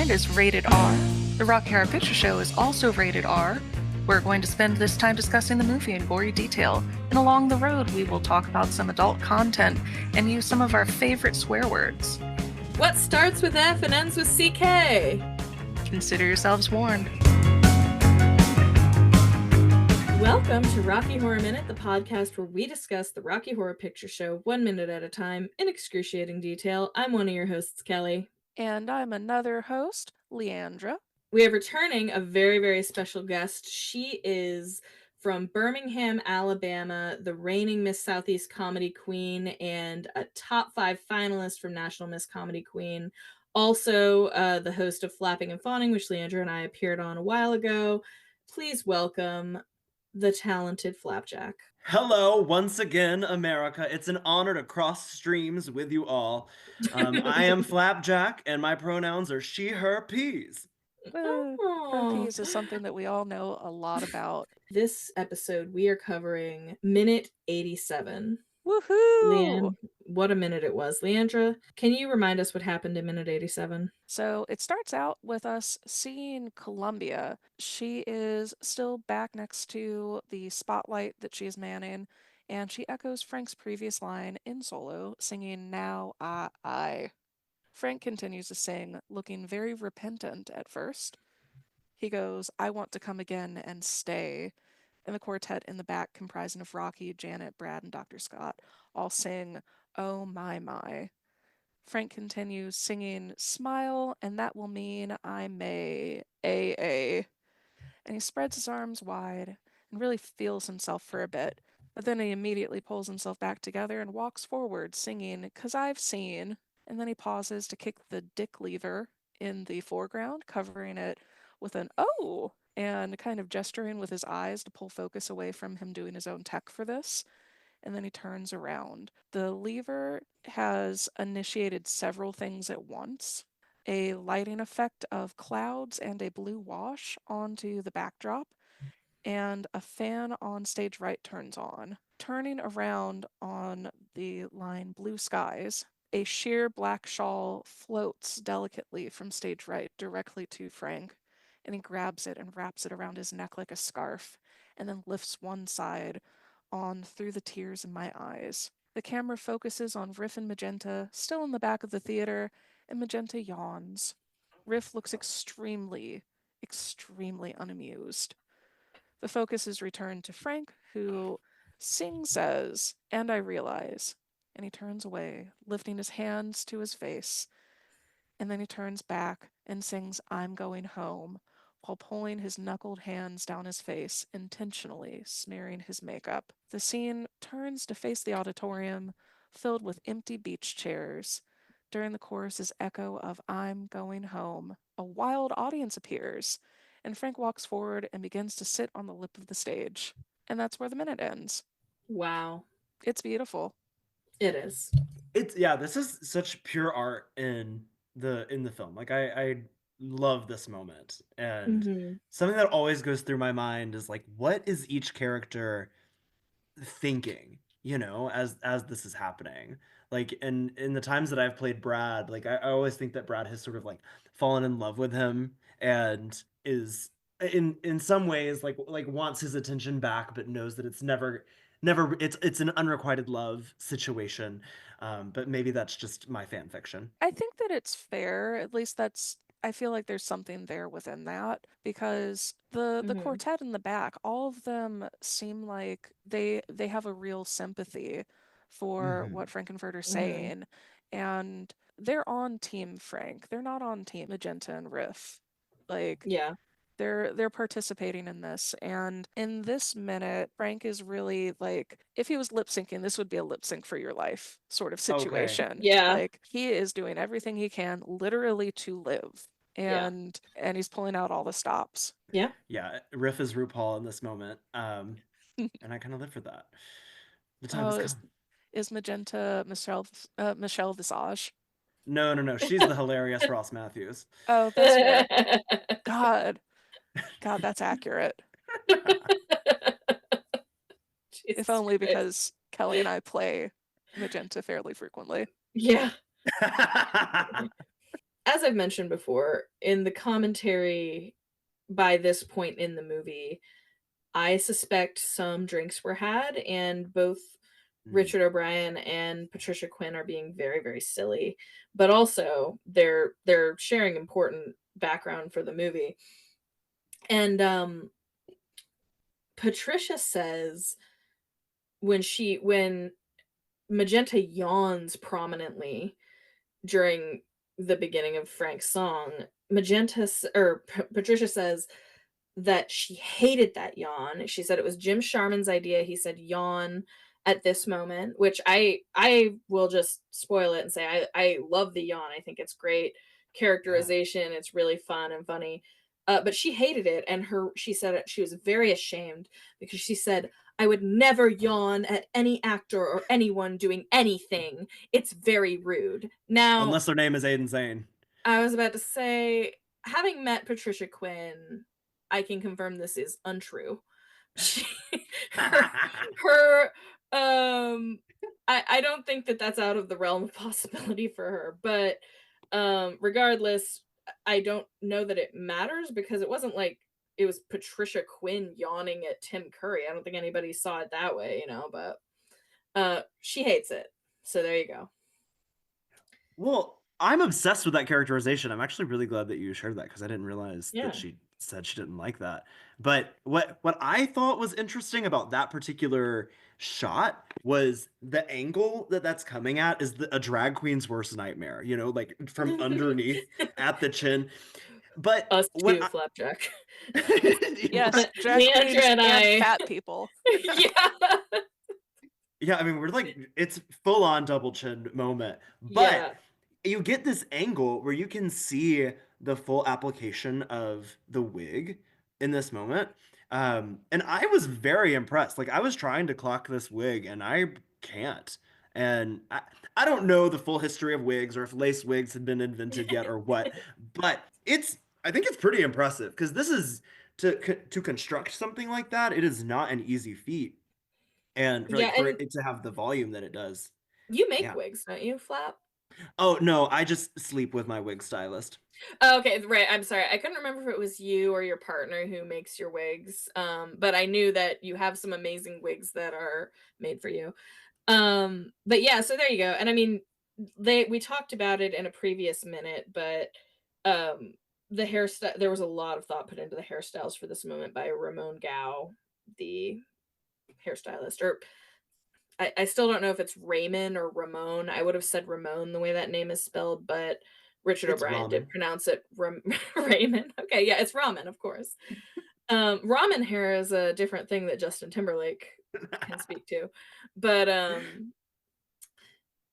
and is rated R. The Rocky Horror Picture Show is also rated R. We're going to spend this time discussing the movie in gory detail, and along the road we will talk about some adult content and use some of our favorite swear words. What starts with F and ends with CK? Consider yourselves warned. Welcome to Rocky Horror Minute, the podcast where we discuss the Rocky Horror Picture Show 1 minute at a time in excruciating detail. I'm one of your hosts, Kelly. And I'm another host, Leandra. We have returning a very, very special guest. She is from Birmingham, Alabama, the reigning Miss Southeast Comedy Queen, and a top 5 finalist from National Miss Comedy Queen. Also, the host of Flapping and Fawning, which Leandra and I appeared on a while ago. Please welcome the talented Flapjack. Hello, once again, America. It's an honor to cross streams with you all. I am Flapjack, and my pronouns are she, her, peas. Her peas is something that we all know a lot about. This episode, we are covering minute 87. Woohoo! What a minute it was. Leandra, can you remind us what happened in minute 87? So it starts out with us seeing Columbia. She is still back next to the spotlight that she is manning, and she echoes Frank's previous line in solo, singing Now I. Frank continues to sing, looking very repentant at first. He goes, I want to come again and stay. And the quartet in the back, comprising of Rocky, Janet, Brad, and Dr. Scott, all sing, Oh my. Frank continues singing, Smile, and that will mean I may, AA. And he spreads his arms wide and really feels himself for a bit. But then he immediately pulls himself back together and walks forward, singing, 'Cause I've seen. And then he pauses to kick the dick lever in the foreground, covering it with an oh, and kind of gesturing with his eyes to pull focus away from him doing his own tech for this. And then he turns around. The lever has initiated several things at once. A lighting effect of clouds and a blue wash onto the backdrop, and a fan on stage right turns on. Turning around on the line Blue Skies, a sheer black shawl floats delicately from stage right directly to Frank, and he grabs it and wraps it around his neck like a scarf, and then lifts one side on Through the Tears in My Eyes. The camera focuses on Riff and Magenta, still in the back of the theater, and Magenta yawns. Riff looks extremely unamused. The focus is returned to Frank, who sings as, And I Realize, and he turns away, lifting his hands to his face, and then he turns back and sings I'm Going Home, while pulling his knuckled hands down his face, intentionally smearing his makeup. The scene turns to face the auditorium, filled with empty beach chairs. During the chorus's echo of I'm Going Home, a wild audience appears, and Frank walks forward and begins to sit on the lip of the stage. And that's where the minute ends. Wow. It's beautiful. It is. This is such pure art in the film. Like I love this moment. And something that always goes through my mind is like, what is each character thinking, as this is happening? Like in the times that I've played Brad, like I always think that Brad has sort of like fallen in love with him and is in some ways like wants his attention back, but knows that it's never it's an unrequited love situation. But maybe that's just my fan fiction. I think that it's fair. At least I feel like there's something there within that, because the quartet in the back, all of them seem like they have a real sympathy for what Frankenfurter's saying, and they're on Team Frank. They're not on Team Magenta and Riff. Like, yeah. They're participating in this, and in this minute, Frank is really like, if he was lip syncing, this would be a lip sync for your life sort of situation. Okay. Yeah. Like, he is doing everything he can literally to live. And he's pulling out all the stops. Yeah. Yeah, Riff is RuPaul in this moment. And I kind of live for that. The time has come. Is Magenta Michelle Visage? No. She's the hilarious Ross Matthews. Oh, that's right. God, that's accurate. If only because Kelly and I play Magenta fairly frequently. Yeah. as I've mentioned before, in the commentary by this point in the movie, I suspect some drinks were had, and both Mm. Richard O'Brien and Patricia Quinn are being very, very silly, but also they're sharing important background for the movie. And Patricia says when Magenta yawns prominently during the beginning of Frank's song, Patricia says that she hated that yawn. She said it was Jim Sharman's idea. He said yawn at this moment, which I will just spoil it and say I love the yawn. I think it's great Yeah. characterization. It's really fun and funny. But she hated it, and she said she was very ashamed because she said, "I would never yawn at any actor or anyone doing anything. It's very rude." Now, Unless their name is Aiden Zane. I was about to say, having met Patricia Quinn, I can confirm this is untrue. She, her, her, I don't think that that's out of the realm of possibility for her, but regardless, I don't know that it matters because it wasn't like it was Patricia Quinn yawning at Tim Curry. I don't think anybody saw it that way, but she hates it. So there you go. Well, I'm obsessed with that characterization. I'm actually really glad that you shared that because I didn't realize that Yeah. she said she didn't like that. But what I thought was interesting about that particular shot was the angle that that's coming at is a drag queen's worst nightmare, like from underneath at the chin. But Us what too, Flapjack. Yes, drag Leandra queens and and I. fat people. Yeah. Yeah, I mean, we're like, it's full on double chin moment, but Yeah. you get this angle where you can see the full application of the wig in this moment. And I was very impressed. Like, I was trying to clock this wig and I can't. And I don't know the full history of wigs or if lace wigs had been invented yet or what, but I think it's pretty impressive because this is to construct something like that, it is not an easy feat and Yeah, for and it to have the volume that it does. you make Yeah. wigs, don't you, Flap? Oh no, I just sleep with my wig stylist. Oh, okay, right. I'm sorry. I couldn't remember if it was you or your partner who makes your wigs. But I knew that you have some amazing wigs that are made for you. But yeah, so there you go. And I mean, we talked about it in a previous minute, but um the hairstyle, there was a lot of thought put into the hairstyles for this moment by Ramon Gao, the hairstylist, or I still don't know if it's Raymond or Ramon. I would have said Ramon the way that name is spelled, but Richard It's O'Brien did ramen. pronounce it Raymond. Okay, yeah, it's ramen, of course. Ramen hair is a different thing that Justin Timberlake can speak to. But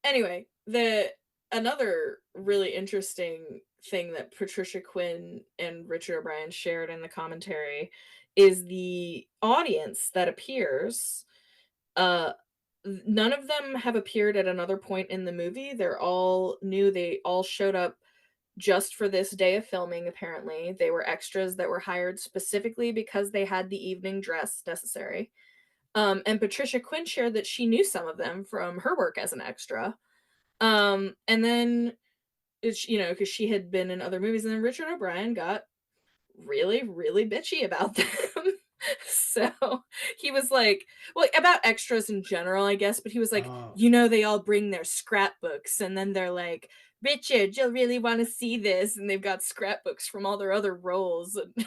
anyway, the another really interesting thing that Patricia Quinn and Richard O'Brien shared in the commentary is the audience that appears. Uh, None of them have appeared at another point in the movie. They're all new. They all showed up just for this day of filming, apparently. They were extras that were hired specifically because they had the evening dress necessary. And Patricia Quinn shared that she knew some of them from her work as an extra. And then it's, because she had been in other movies, and then Richard O'Brien got really, really bitchy about them. So he was like, well, about extras in general, I guess, but he was like, Oh. they all bring their scrapbooks, and then they're like, Richard, you'll really want to see this, and they've got scrapbooks from all their other roles. And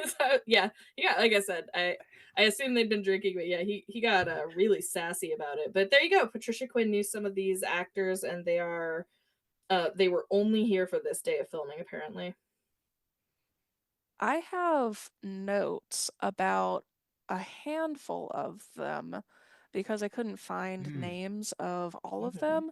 so, yeah, like I said, I assume they'd been drinking, but yeah, he got really sassy about it. But there you go. Patricia Quinn knew some of these actors, and they were only here for this day of filming, apparently. I have notes about a handful of them because I couldn't find Hmm. names of all of Mhm. them.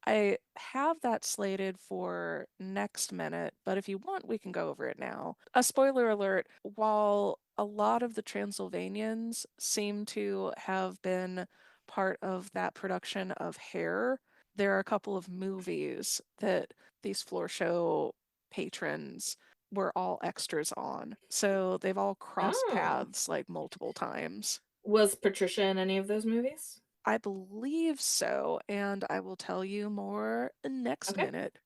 I have that slated for next minute, but if you want, we can go over it now. A spoiler alert, while a lot of the Transylvanians seem to have been part of that production of Hair, there are a couple of movies that these floor show patrons were all extras on. So they've all crossed Oh. paths like multiple times. Was Patricia in any of those movies? I believe so, and I will tell you more next Okay. minute.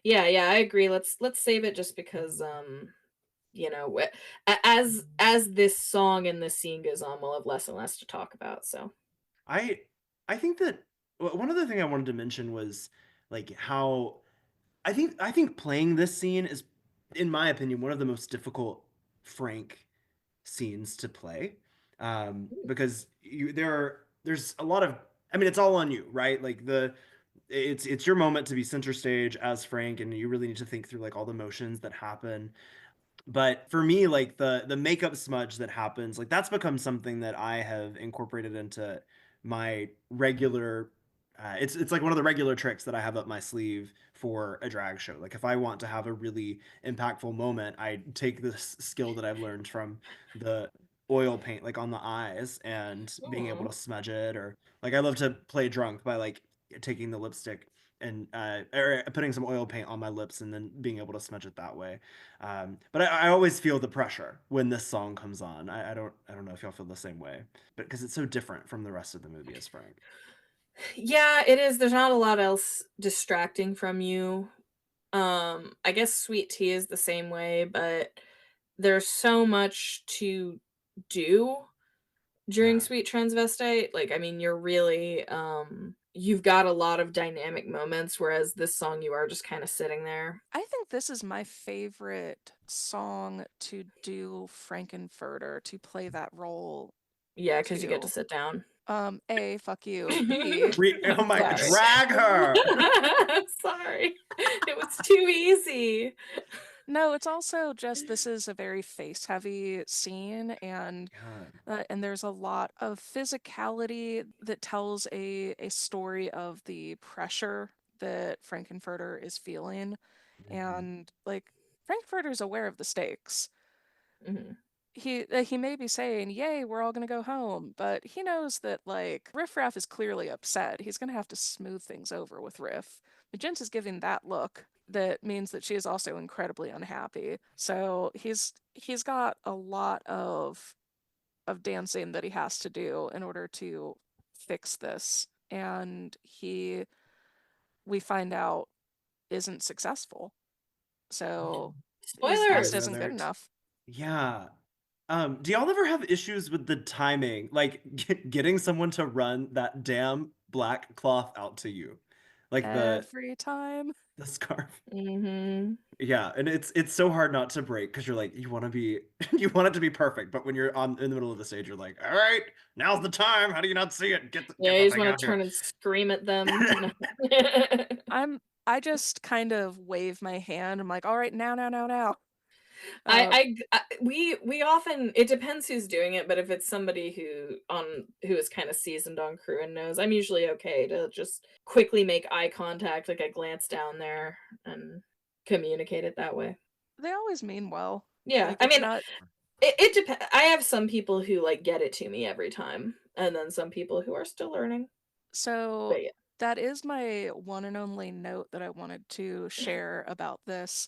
Yeah, I agree. Let's save it just because you know, as this song and this scene goes on, we'll have less and less to talk about. So, I I think that one other thing I wanted to mention was like how I think playing this scene is, in my opinion, one of the most difficult Frank scenes to play, because there's a lot of, I mean, it's all on you, right? Like it's your moment to be center stage as Frank, and you really need to think through like all the motions that happen. But for me, like the makeup smudge that happens, like that's become something that I have incorporated into my regular, it's like one of the regular tricks that I have up my sleeve for a drag show. Like if I want to have a really impactful moment, I take this skill that I've learned from the oil paint like on the eyes and being able oh, to smudge it, or like I love to play drunk by like taking the lipstick and or putting some oil paint on my lips and then being able to smudge it that way. But I always feel the pressure when this song comes on. I don't know if y'all feel the same way, but because it's so different from the rest of the movie as Frank. yeah, it is. There's not a lot else distracting from you. I guess sweet tea is the same way, but there's so much to do during Yeah. Sweet Transvestite. Like, I mean, you're really you've got a lot of dynamic moments, whereas this song you are just kind of sitting there. I think this is my favorite song to do Frankenfurter, to play that role Yeah, because you get to to. sit down. A, fuck you. B, Oh my, yes. drag her. Sorry. It was too easy. No, it's also just this is a very face heavy scene, God. and there's a lot of physicality that tells a story of the pressure that Frankenfurter is feeling. Mhm. And like Frankfurter's aware of the stakes. Mhm. He may be saying, "Yay, we're all gonna go home," but he knows that like Riff Raff is clearly upset. He's gonna have to smooth things over with Riff. Magenta is giving that look that means that she is also incredibly unhappy. So he's got a lot of dancing that he has to do in order to fix this, and he we find out isn't successful. So his best Spoilers. isn't good Spoiler. enough. Yeah. Do y'all ever have issues with the timing? Like getting someone to run that damn black cloth out to you. Like Every time. the scarf. Mhm. Yeah, and it's so hard not to break because you're like you want to be you want it to be perfect, but when you're on in the middle of the stage, you're like, all right, now's the time. How do you not see it? Yeah, Get you the just thing wanna out here. turn and scream at them. No. I just kind of wave my hand. I'm like, all right, now, now, now, now. Uh, We often, it depends who's doing it, but if it's somebody who is kinda seasoned on crew and knows, I'm usually okay to just quickly make eye contact, like, I glance down there and communicate it that way. they always mean well. Yeah, Like I it's mean, not. it depends. I have some people who, like, get it to me every time, and then some people who are still learning, So but yeah. that is my one and only note that I wanted to share about this.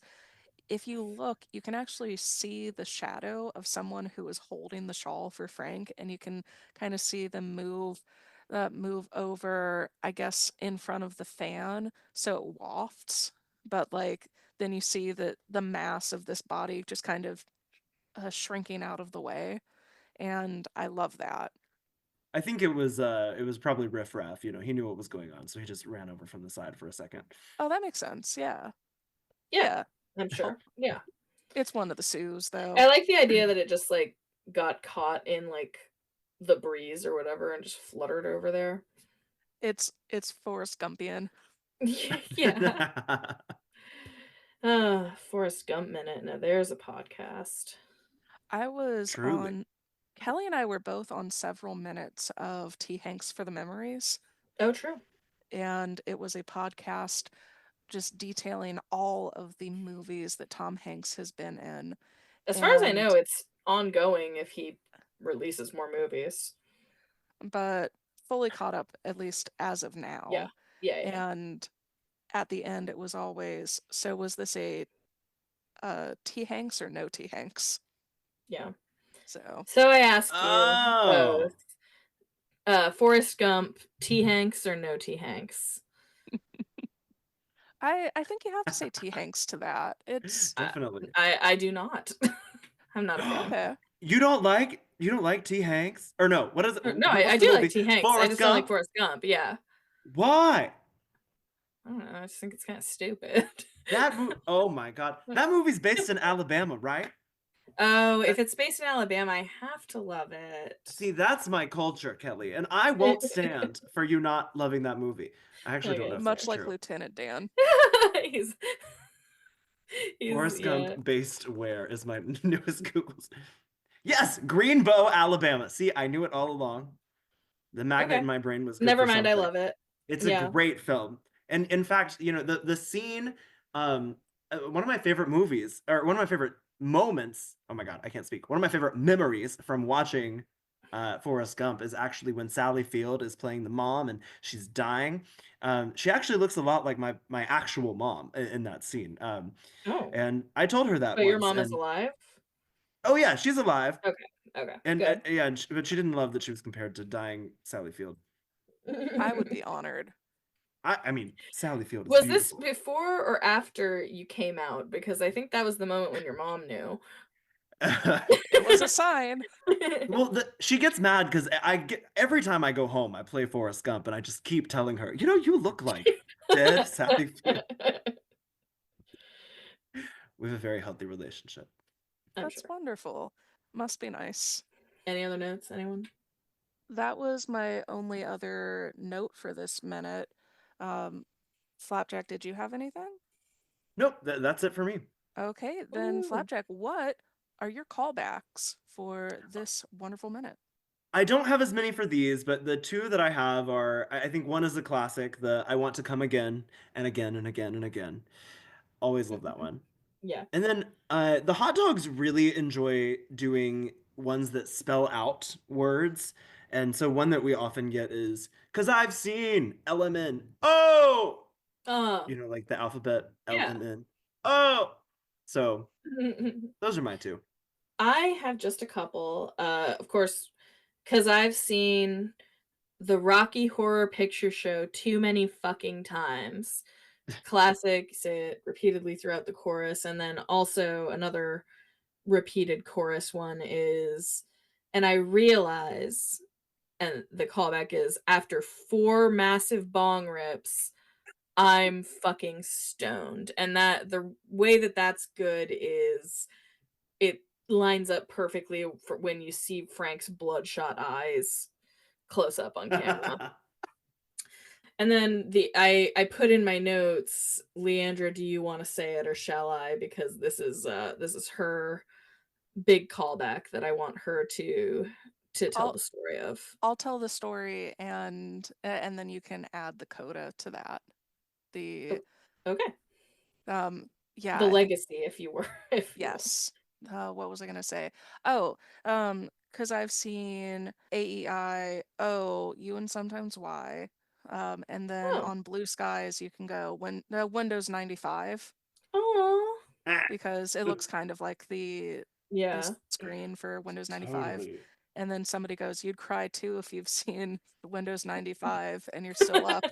If you look, you can actually see the shadow of someone who is holding the shawl for Frank, and you can kind of see them move over, I guess, in front of the fan, so it wafts. But like then you see that the mass of this body just kind of shrinking out of the way, and I love that. I think it was probably Riff Raff. You know, he knew what was going on, so he just ran over from the side for a second. Oh, that makes sense. Yeah, Yeah, yeah. I'm sure. Yeah. It's one of the Sues, though. I like the idea that it just, like, got caught in, like, the breeze or whatever and just fluttered over there. It's Forrest Gumpian. Yeah. Forrest Gump minute. Now there's a podcast. I was Truly. on Kelly and I were both on several minutes of T. Hanks for the Memories, Oh, true. and it was a podcast just detailing all of the movies that Tom Hanks has been in. As far as I And know, it's ongoing if he releases more movies. but fully caught up at least as of Yeah. now. Yeah. And at the end it was always, so was this a T. Hanks or no T. Hanks? Yeah. So So I ask you both, Oh. Forrest Gump, T. Hanks or no T. Hanks? I think you have to say T. Hanks to that. It's I Definitely. I do not. I'm not a fan. okay. You don't like T. Hanks? Or no, what is it? No, I What's the do like movie? T. Hanks. I Forrest just don't like Gump? Forrest Gump. Yeah. Why? I don't know. I just think it's kind of stupid. Oh my god. That movie's based in Alabama, right? Oh, Uh, if it's based in Alabama, I have to love it. See, that's my culture, Kelly, and I won't stand for you not loving that movie. I actually don't know Okay. if Much that's like true. Lieutenant Dan. he's he's Forrest Gump yeah. based where is my newest Google's. Yes, Greenbow, Alabama. See, I knew it all along. The magnet Okay. in my brain was good Never for mind. I something. love it. It's a Yeah. great film. And in fact, the scene, um one of my favorite movies, or one of my favorite moments, oh my god, I can't speak. One of my favorite memories from watching Forrest Gump is actually when Sally Field is playing the mom and she's dying. She actually looks a lot like my actual mom in that scene. Oh, And I told her that but your once, mom is and alive? oh yeah, she's alive. Okay. Okay. And Good. yeah, but she didn't love that she was compared to dying Sally Field. I would be honored. I mean, Sally Field is Was this beautiful. before or after you came out? Because I think that was the moment when your mom knew. It was a sign. Well, she gets mad because every time I go home, I play Forrest Gump, and I just keep telling her, you look like dead Sally Field. We have a very healthy relationship. I'm That's sure. wonderful. Must be nice. Any other notes? Anyone? That was my only other note for this minute. Um, Flapjack, did you have anything? Nope, that's it for me. Okay, then Ooh. Flapjack, what are your callbacks for this wonderful minute? I don't have as many for these, but the two that I have are, I think one is a classic, the I Want to Come Again and Again and Again and Again. Always love that one. Yeah. And then the hot dogs really enjoy doing ones that spell out words. And so one that we often get is, because I've seen LMN. Oh! Uh, Like the alphabet yeah. LMN. Oh! So those are my two. I have just a couple. Of course, because I've seen the Rocky Horror Picture Show too many fucking times. Classic, say it repeatedly throughout the chorus, and then also another repeated chorus one is, and I realize, and the callback is after 4 massive bong rips, I'm fucking stoned. And that the way that that's good is it lines up perfectly for when you see Frank's bloodshot eyes close up on camera. And then I put in my notes, Leandra, do you want to say it or shall I? Because this is her big callback that I want her to tell I'll the story of. I'll tell the story and then you can add the coda to that. The Oh, okay. yeah, The I think legacy, if you were, if you will. yes. What was I gonna say? Oh, because I've seen AEI, O, U, and sometimes Y. And then Oh. on Blue Skies, you can go Windows 95 Oh. because it looks kind of like the Yeah. screen for Windows 95. Totally. And then somebody goes, "You'd cry too if you've seen Windows 95 and you're still up."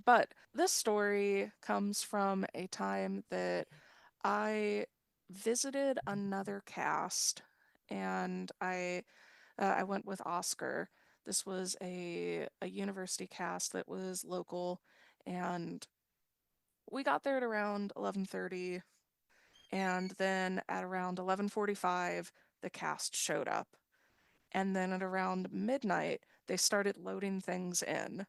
But this story comes from a time that I visited another cast and I went with Oscar. This was a university cast that was local and we got there at around 11:30 and then at around 11:45 the cast showed up. And then at around midnight they started loading things in.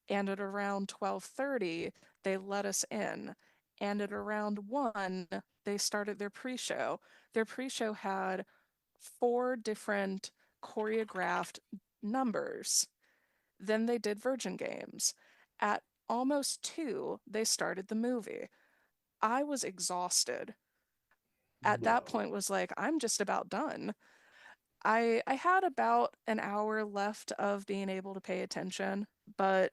And at around 12:30 they let us in. And at around 1 they started their pre-show. Their pre-show had 4 different choreographed numbers. Then they did Virgin Games. At almost 2 they started the movie. I was exhausted. At that point No. was like I'm just about done. I had about an hour left of being able to pay attention, but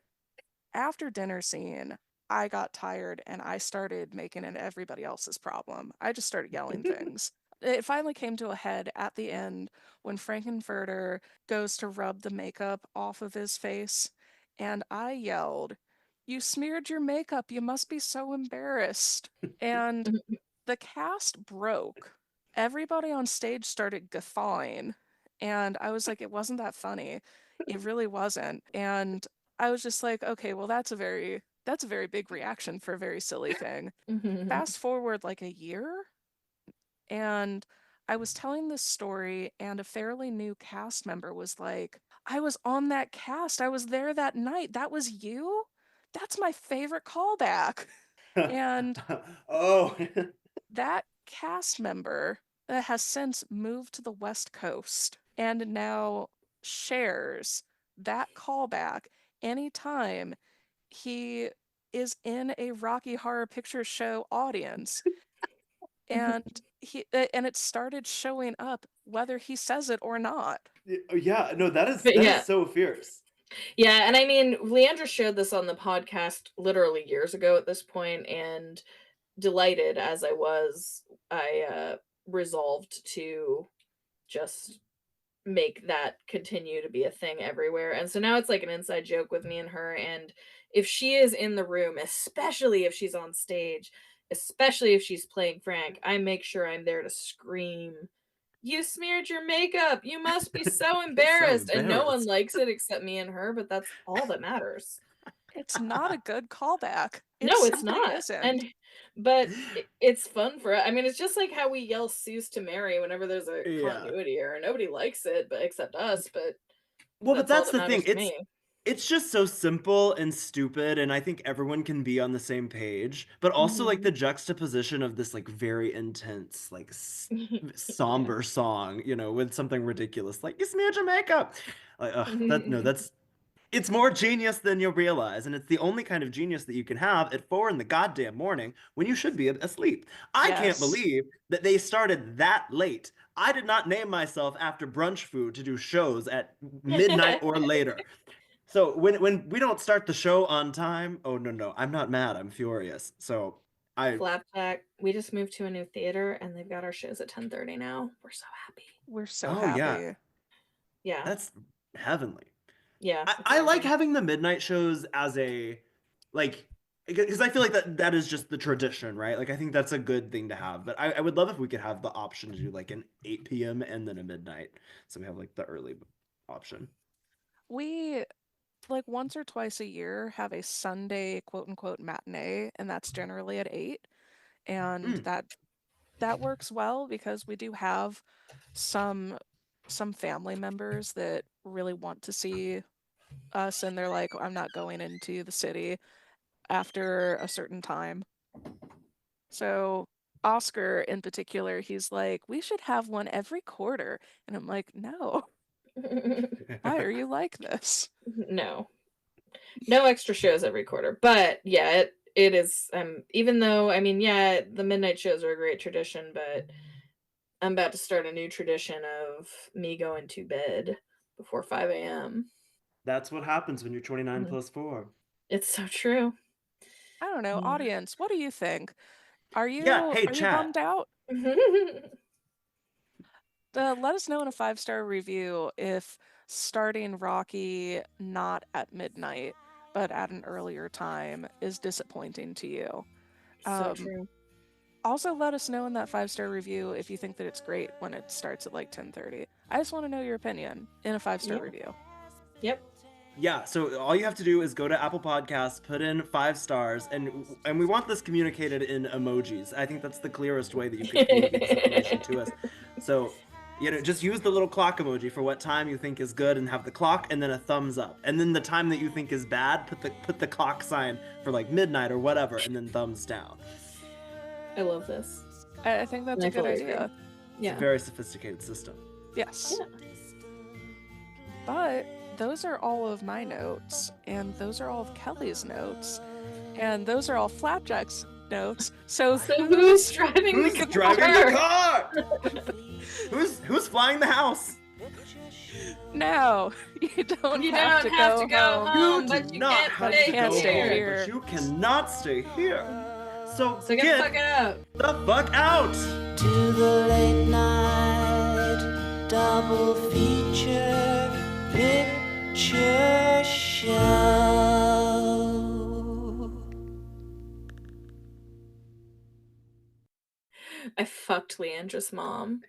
after dinner scene, I got tired and I started making it everybody else's problem. I just started yelling things. It finally came to a head at the end when Frankenfurter goes to rub the makeup off of his face and I yelled, "You smeared your makeup, you must be so embarrassed." And the cast broke. Everybody on stage started guffawing, and I was like, it wasn't that funny. It really wasn't. And I was just like, okay, well that's a very big reaction for a very silly thing. Fast forward like a year, and I was telling this story, and a fairly new cast member was like, I was on that cast. I was there that night. That was you? That's my favorite callback. And Oh. that cast member has since moved to the West Coast and now shares that callback anytime he is in a Rocky Horror Picture Show audience. And it started showing up whether he says it or not. Yeah, no, that But is yeah. so fierce. Yeah, and I mean, Leandra shared this on the podcast literally years ago at this point, and delighted as I was, I resolved to just make that continue to be a thing everywhere. And so now it's like an inside joke with me and her. And if she is in the room, especially if she's on stage, especially if she's playing Frank, I make sure I'm there to scream, "You smeared your makeup. You must be so So embarrassed." And no one embarrassed. likes it except me and her, but that's all that matters. It's not a good callback. It No, it's simply not. isn't. And but it's fun for I mean, it's just like how we yell "Cease to Mary" whenever there's a Yeah. continuity error. Nobody likes it, but except us, but Well, but that's all that's that the thing. matters to me. It's just so simple and stupid, and I think everyone can be on the same page. But also like Mhm. the juxtaposition of this like very intense, like Yeah. somber song, with something ridiculous like "You smeared your makeup." Like, that's it's more genius than you'll realize, and it's the only kind of genius that you can have at 4 in the goddamn morning when you should be asleep. I can't Yes. believe that they started that late. I did not name myself after brunch food to do shows at midnight or later. So when we don't start the show on time, oh no, I'm not mad, I'm furious. So I Flapjack, we just moved to a new theater and they've got our shows at 10:30 now. We're so happy. We're so oh yeah, happy. Yeah. that's heavenly. Yeah, it's I like amazing. having the midnight shows as a like because I feel like that is just the tradition, right? Like I think that's a good thing to have. But I would love if we could have the option to do like an 8 p.m. and then a midnight. So we have like the early option. We, like, once or twice a year, have a Sunday quote unquote matinee, and that's generally at 8. And Mm. that works well because we do have some some family members that really want to see us, and they're like, I'm not going into the city after a certain time. So Oscar in particular, he's like, we should have one every quarter. And I'm like, no, why are you like this? No. No extra shows every quarter. But yeah, it is even though I mean, yeah, the midnight shows are a great tradition, but I'm about to start a new tradition of me going to bed before 5 a.m. That's what happens when you're 29 Mhm. plus 4. It's so true. I don't know, Yeah. audience, what do you think? Are Yeah, you hey are you chat. bummed out? Let us know in a 5-star review if starting Rocky not at midnight, but at an earlier time is disappointing to you. So Um, true. Also, let us know in that 5-star review if you think that it's great when it starts at like 10:30. I just want to know your opinion in a 5-star Yeah. review. Yep. Yeah, so all you have to do is go to Apple Podcasts, put in 5 stars, and we want this communicated in emojis. I think that's the clearest way that you can communicate this information to us. So, just use the little clock emoji for what time you think is good, and have the clock, and then a thumbs up. And then the time that you think is bad, put the clock sign for like midnight or whatever, and then thumbs down. I love this. I think that's And a I good fully idea. agree. It's a Yeah. very sophisticated system. Yes. Yeah. But those are all of my notes, and those are all of Kelly's notes, and those are all Flapjack's notes. So who's driving Who's the driving car? the car? who's flying the house? now you don't You have don't to have go to go home. home, You but do you not can't have stay to go stay home, here. but you cannot stay here. So, So get the fuck out. the fuck out. To the late night double feature picture show. I fucked Leandra's mom.